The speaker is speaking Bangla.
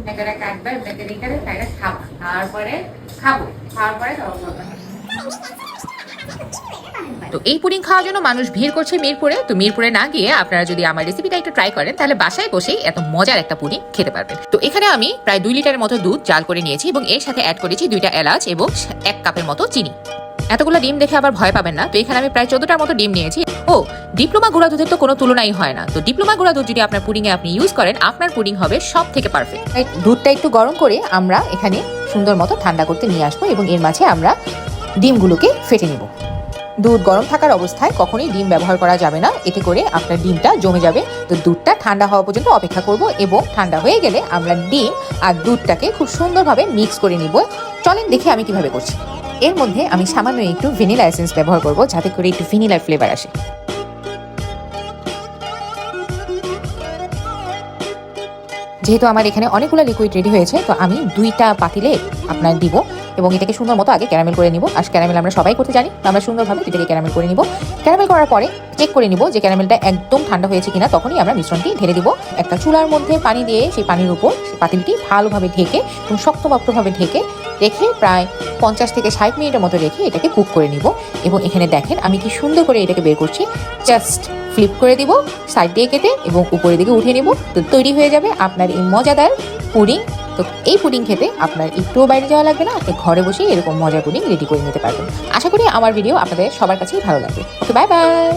এমনি করে কাটবা, এমনি করে করে খাইটা খাবা, খাওয়ার পরে খাবো, খাওয়ার পরে তখন বলবা। তো এই পুডিং খাওয়ার জন্য মানুষ ভিড় করছে মিরপুরে। তো মিরপুরে না গিয়ে আপনারা যদি আমার রেসিপিটা একটু ট্রাই করেন তাহলে বাসায় বসেই এত মজার একটা পুডিং খেতে পারবেন। তো এখানে আমি প্রায় 2 লিটারের মতো দুধ জাল করে নিয়েছি এবং এর সাথে অ্যাড করেছি 2টা এলাচ এবং 1 কাপের মতো চিনি। এতগুলো ডিম দেখে আবার ভয় পাবেন না। তো এখানে আমি প্রায় 14টার মতো ডিম নিয়েছি। ও ডিপ্লোমা গুঁড়া দুধের তো কোনো তুলনাই হয় না। তো ডিপ্লোমা গুঁড়া দুধ যদি আপনার পুডিং এ আপনি ইউজ করেন, আপনার পুডিং হবে সব থেকে পারফেক্ট। দুধটা একটু গরম করে আমরা এখানে সুন্দর মতো ঠান্ডা করতে নিয়ে আসবো এবং এর মাঝে আমরা ডিমগুলোকে ফেটে নেব। দুধ গরম থাকার অবস্থায় কখনোই ডিম ব্যবহার করা যাবে না, এতে করে আপনার ডিমটা জমে যাবে। তো দুধটা ঠান্ডা হওয়া পর্যন্ত অপেক্ষা করব এবং ঠান্ডা হয়ে গেলে আমরা ডিম আর দুধটাকে খুব সুন্দরভাবে মিক্স করে নিব। চলেন দেখে আমি কিভাবে করছি। এর মধ্যে আমি সামান্য একটু ভ্যানিলা এসেন্স ব্যবহার করব, যাতে করে একটু ভ্যানিলার ফ্লেভার আসে। যেহেতু আমার এখানে অনেকগুলো লিকুইড রেডি হয়েছে, তো আমি 2টা পাতিলে আপনার দিব এবং এটাকে সুন্দর মতো আগে ক্যারামেল করে নিব। আর ক্যারামেল আমরা সবাই করতে জানি, তো আমরা সুন্দরভাবে এটাকে ক্যারামেল করে নিব। ক্যারামেল করার পরে চেক করে নিব যে ক্যারামেলটা একদম ঠান্ডা হয়েছে কিনা। তখনই আমরা মিশ্রণটি ঢেলে দিব একটা চুলার মধ্যে পানি দিয়ে। সেই পানির উপর পাতিলটি ভালোভাবে ঢেকে এবং শক্তভাবে ঢেকে রেখে প্রায় 50 থেকে 60 মিনিটের মতো রেখে এটাকে কুক করে নিব। এবং এখানে দেখেন আমি কি সুন্দর করে এটাকে বের করছি। জাস্ট ফ্লিপ করে দিব সাইড দিয়ে কেটে এবং উপরের দিকে উঠিয়ে নিব। তো তৈরি হয়ে যাবে আপনার এই মজাদার পুডিং। তো এই পুডিং খেতে আপনার একটুও বাইরে যাওয়া লাগবে না, আপনি ঘরে বসেই এরকম মজার পুডিং রেডি করে নিতে পারবেন। আশা করি আমার ভিডিও আপনাদের সবার কাছেই ভালো লাগবে। ওকে, বাই বাই।